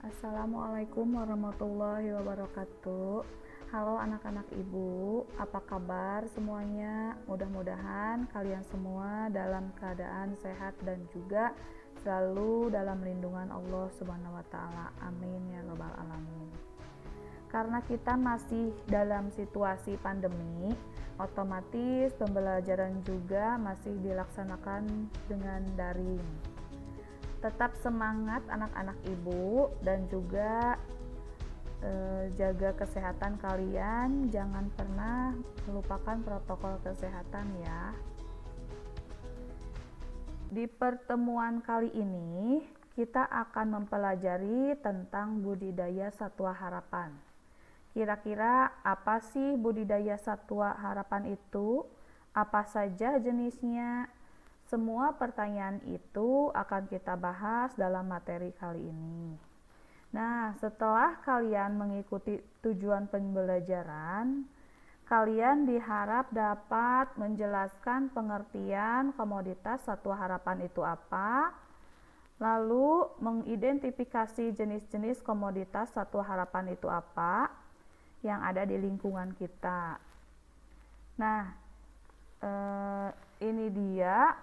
Assalamualaikum warahmatullahi wabarakatuh. Halo anak-anak ibu, apa kabar semuanya? Mudah-mudahan kalian semua dalam keadaan sehat dan juga selalu dalam lindungan Allah Subhanahu wa taala. Amin ya rabbal alamin. Karena kita masih dalam situasi pandemi, otomatis pembelajaran juga masih dilaksanakan dengan daring. Tetap semangat anak-anak ibu dan juga jaga kesehatan kalian, jangan pernah melupakan protokol kesehatan ya. Di pertemuan kali ini kita akan mempelajari tentang budidaya satwa harapan. Kira-kira apa sih budidaya satwa harapan itu? Apa saja jenisnya? Semua pertanyaan itu akan kita bahas dalam materi kali ini. Nah, setelah kalian mengikuti tujuan pembelajaran, kalian diharap dapat menjelaskan pengertian komoditas satwa harapan itu apa, lalu mengidentifikasi jenis-jenis komoditas satwa harapan itu apa yang ada di lingkungan kita. Nah, ini dia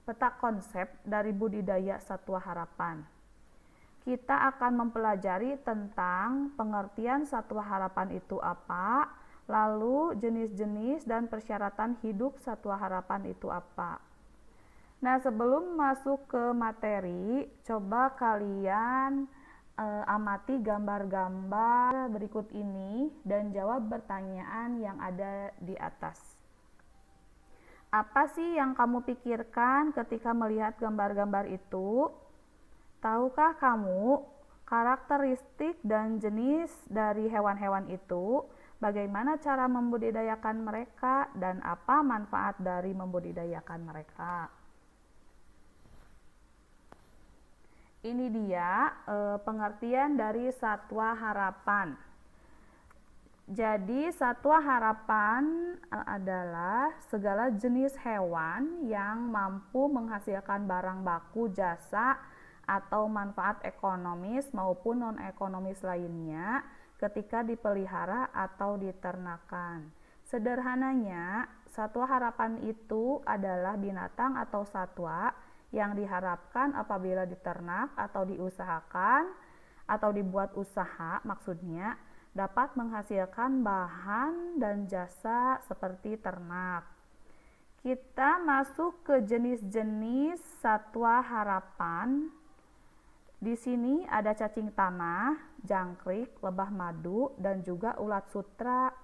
peta konsep dari budidaya satwa harapan. Kita akan mempelajari tentang pengertian satwa harapan itu apa, lalu jenis-jenis dan persyaratan hidup satwa harapan itu apa. Nah, sebelum masuk ke materi, coba kalian amati gambar-gambar berikut ini dan jawab pertanyaan yang ada di atas. Apa sih yang kamu pikirkan ketika melihat gambar-gambar itu? Tahukah kamu karakteristik dan jenis dari hewan-hewan itu? Bagaimana cara membudidayakan mereka dan apa manfaat dari membudidayakan mereka? Ini dia pengertian dari satwa harapan. Jadi satwa harapan adalah segala jenis hewan yang mampu menghasilkan barang baku, jasa, atau manfaat ekonomis maupun non-ekonomis lainnya ketika dipelihara atau diternakan. Sederhananya, satwa harapan itu adalah binatang atau satwa yang diharapkan apabila diternak atau diusahakan atau dibuat usaha maksudnya dapat menghasilkan bahan dan jasa seperti ternak. Kita masuk ke jenis-jenis satwa harapan. Di sini ada cacing tanah, jangkrik, lebah madu, dan juga ulat sutra.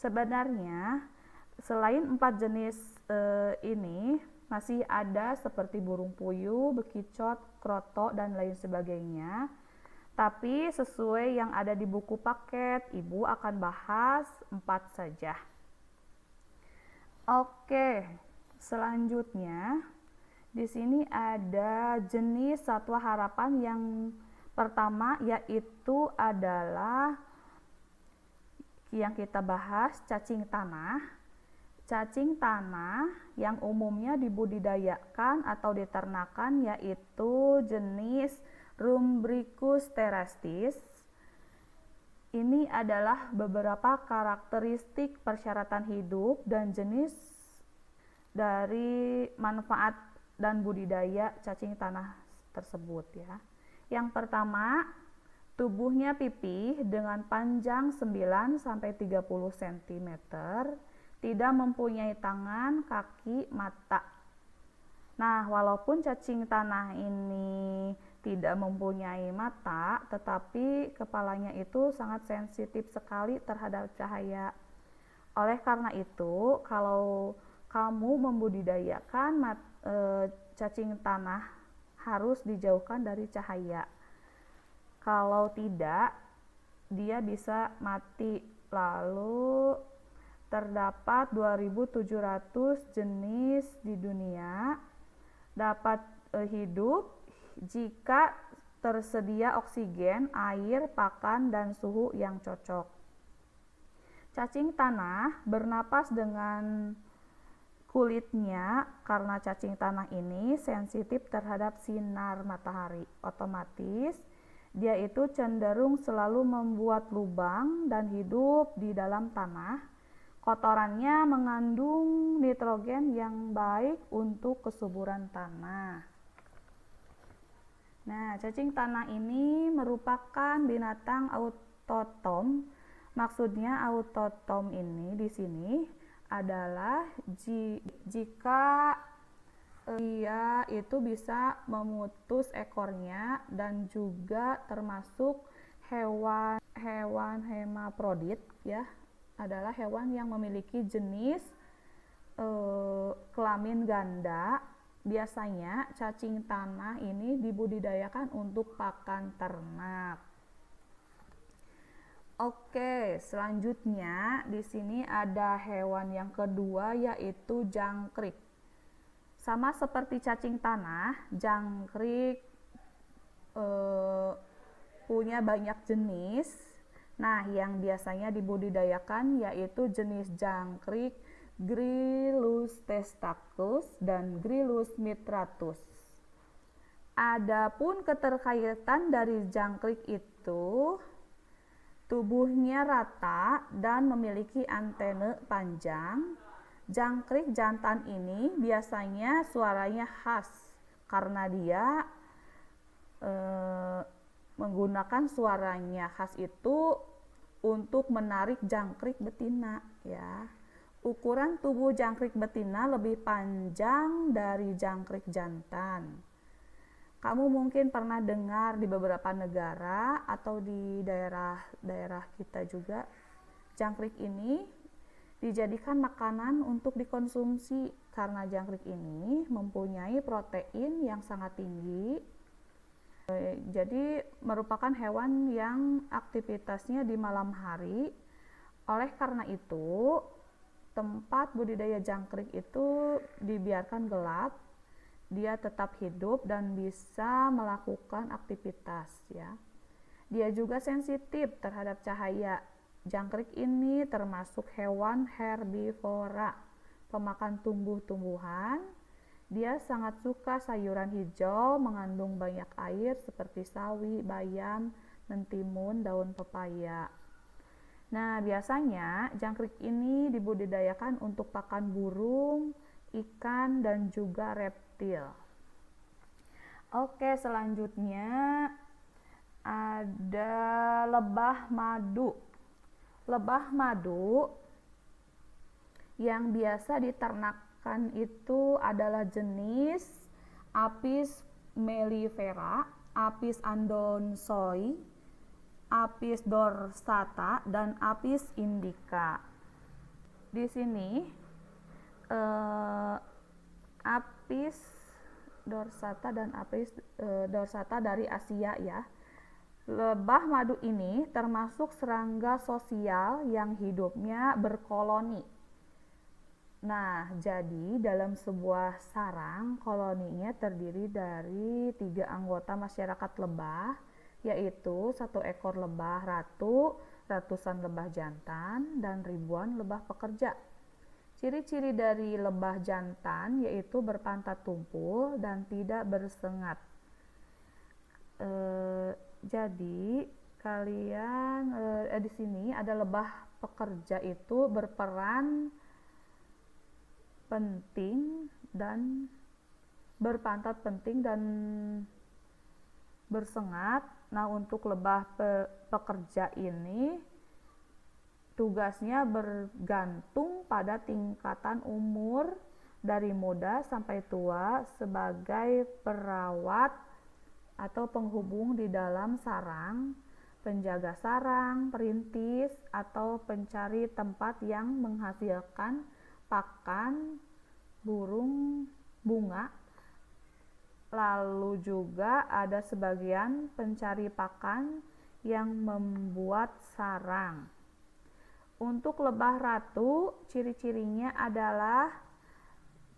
Sebenarnya selain 4 jenis ini masih ada seperti burung puyuh, bekicot, kroto, dan lain sebagainya. Tapi sesuai yang ada di buku paket, Ibu akan bahas 4 saja. Oke, selanjutnya di sini ada jenis satwa harapan yang pertama yaitu adalah yang kita bahas cacing tanah. Cacing tanah yang umumnya dibudidayakan atau diternakan yaitu jenis Lumbricus terrestis. Ini adalah beberapa karakteristik persyaratan hidup dan jenis dari manfaat dan budidaya cacing tanah tersebut ya. Yang pertama, tubuhnya pipih dengan panjang 9 sampai 30 cm, tidak mempunyai tangan, kaki, mata. Nah, walaupun cacing tanah ini tidak mempunyai mata, tetapi kepalanya itu sangat sensitif sekali terhadap cahaya. Oleh karena itu, kalau kamu membudidayakan cacing tanah harus dijauhkan dari cahaya. Kalau tidak, dia bisa mati. Lalu terdapat 2.700 jenis di dunia dapat hidup jika tersedia oksigen, air, pakan, dan suhu yang cocok. Cacing tanah bernapas dengan kulitnya karena cacing tanah ini sensitif terhadap sinar matahari. Otomatis Dia itu cenderung selalu membuat lubang dan hidup di dalam tanah. Kotorannya mengandung nitrogen yang baik untuk kesuburan tanah. Nah, cacing tanah ini merupakan binatang autotom. Maksudnya autotom ini di sini adalah jika dia itu bisa memutus ekornya dan juga termasuk hewan hermaprodit ya, adalah hewan yang memiliki jenis kelamin ganda. Biasanya cacing tanah ini dibudidayakan untuk pakan ternak. Oke, selanjutnya di sini ada hewan yang kedua yaitu jangkrik. Sama seperti cacing tanah, jangkrik punya banyak jenis. Nah, yang biasanya dibudidayakan yaitu jenis jangkrik Gryllus testacus dan Gryllus mitratus. Adapun keterkaitan dari jangkrik itu, tubuhnya rata dan memiliki antena panjang. Jangkrik jantan ini biasanya suaranya khas karena dia menggunakan suaranya khas itu untuk menarik jangkrik betina ya. Ukuran tubuh jangkrik betina lebih panjang dari jangkrik jantan. Kamu mungkin pernah dengar di beberapa negara atau di daerah kita juga, jangkrik ini dijadikan makanan untuk dikonsumsi karena jangkrik ini mempunyai protein yang sangat tinggi. Jadi merupakan hewan yang aktivitasnya di malam hari. Oleh karena itu, tempat budidaya jangkrik itu dibiarkan gelap. Dia tetap hidup dan bisa melakukan aktivitas ya. Dia juga sensitif terhadap cahaya. Jangkrik ini termasuk hewan herbivora, pemakan tumbuh-tumbuhan. Dia sangat suka sayuran hijau mengandung banyak air seperti sawi, bayam, mentimun, daun pepaya. Nah, biasanya jangkrik ini dibudidayakan untuk pakan burung, ikan, dan juga reptil. Oke, selanjutnya ada lebah madu. Lebah madu yang biasa diternakan itu adalah jenis Apis mellifera, Apis andonsoi, Apis dorsata, dan Apis indica. Di sini Apis dorsata dan Apis dorsata dari Asia ya. Lebah madu ini termasuk serangga sosial yang hidupnya berkoloni. Nah, jadi dalam sebuah sarang, koloninya terdiri dari 3 anggota masyarakat lebah, yaitu 1 ekor lebah ratu, ratusan lebah jantan, dan ribuan lebah pekerja. Ciri-ciri dari lebah jantan yaitu berpantat tumpul dan tidak bersengat. Jadi kalian di sini ada lebah pekerja itu berperan penting dan berpantat penting dan bersengat. Nah, untuk lebah pekerja ini tugasnya bergantung pada tingkatan umur dari muda sampai tua sebagai perawat atau penghubung di dalam sarang, penjaga sarang, perintis, atau pencari tempat yang menghasilkan pakan burung bunga. Lalu juga ada sebagian pencari pakan yang membuat sarang. Untuk lebah ratu, ciri-cirinya adalah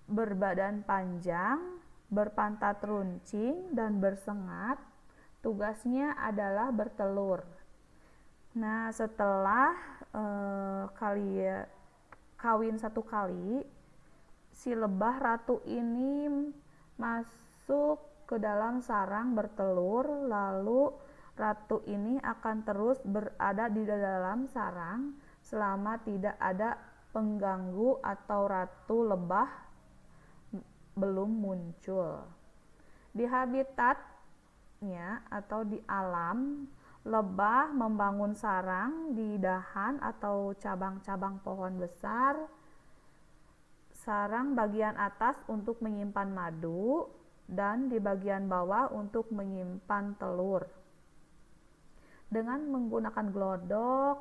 berbadan panjang, berpantat runcing, dan bersengat. Tugasnya adalah bertelur. Nah, setelah kawin 1 kali, si lebah ratu ini masuk ke dalam sarang bertelur, lalu Ratu ini akan terus berada di dalam sarang selama tidak ada pengganggu atau ratu lebah belum muncul. Di habitatnya atau di alam, lebah membangun sarang di dahan atau cabang-cabang pohon besar. Sarang bagian atas untuk menyimpan madu dan di bagian bawah untuk menyimpan telur. Dengan menggunakan glodok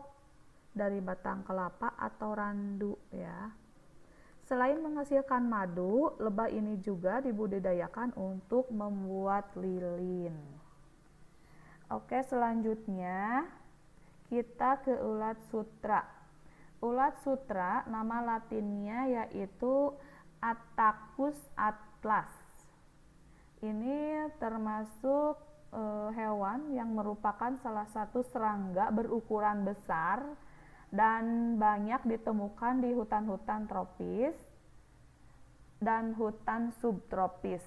dari batang kelapa atau randu ya. Selain menghasilkan madu, lebah ini juga dibudidayakan untuk membuat lilin. Oke, selanjutnya kita ke ulat sutra. Ulat sutra nama latinnya yaitu Attacus atlas. Ini termasuk hewan yang merupakan salah satu serangga berukuran besar dan banyak ditemukan di hutan-hutan tropis dan hutan subtropis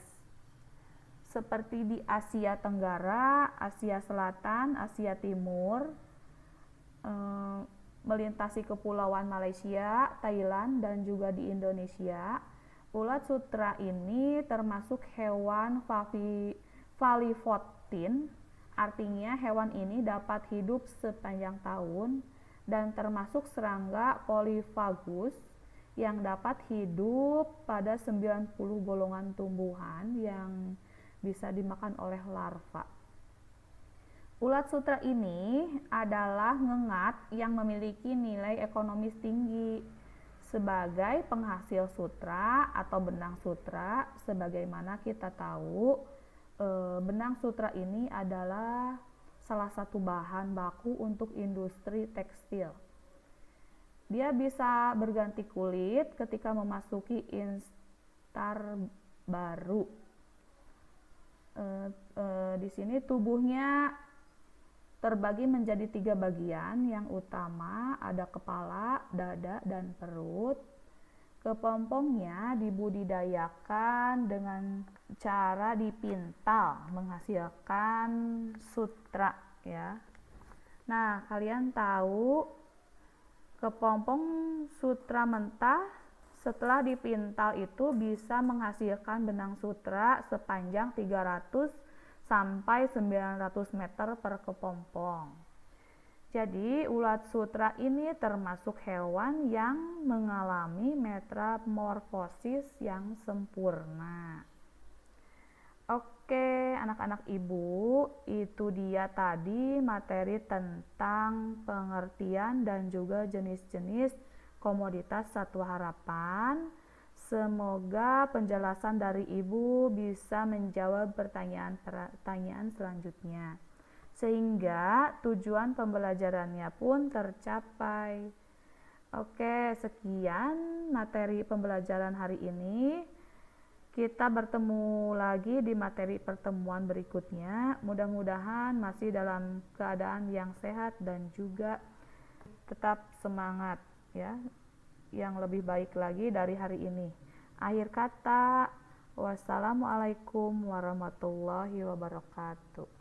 seperti di Asia Tenggara, Asia Selatan, Asia Timur, melintasi kepulauan Malaysia, Thailand, dan juga di Indonesia. Ulat sutra ini termasuk hewan falivotin, artinya hewan ini dapat hidup sepanjang tahun dan termasuk serangga polifagus yang dapat hidup pada 90 golongan tumbuhan yang bisa dimakan oleh larva. Ulat sutra ini adalah ngengat yang memiliki nilai ekonomis tinggi sebagai penghasil sutra atau benang sutra. Sebagaimana kita tahu, benang sutra ini adalah salah satu bahan baku untuk industri tekstil. Dia bisa berganti kulit ketika memasuki instar baru. Di sini tubuhnya terbagi menjadi 3 bagian. Yang utama ada kepala, dada, dan perut. Kepompongnya dibudidayakan dengan cara dipintal menghasilkan sutra ya. Nah, kalian tahu kepompong sutra mentah setelah dipintal itu bisa menghasilkan benang sutra sepanjang 300 sampai 900 meter per kepompong. Jadi ulat sutra ini termasuk hewan yang mengalami metamorfosis yang sempurna. Oke, anak-anak ibu, itu dia tadi materi tentang pengertian dan juga jenis-jenis komoditas satwa harapan. Semoga penjelasan dari ibu bisa menjawab pertanyaan-pertanyaan selanjutnya, sehingga tujuan pembelajarannya pun tercapai. Oke, sekian materi pembelajaran hari ini. Kita bertemu lagi di materi pertemuan berikutnya. Mudah-mudahan masih dalam keadaan yang sehat dan juga tetap semangat ya, yang lebih baik lagi dari hari ini. Akhir kata, wassalamualaikum warahmatullahi wabarakatuh.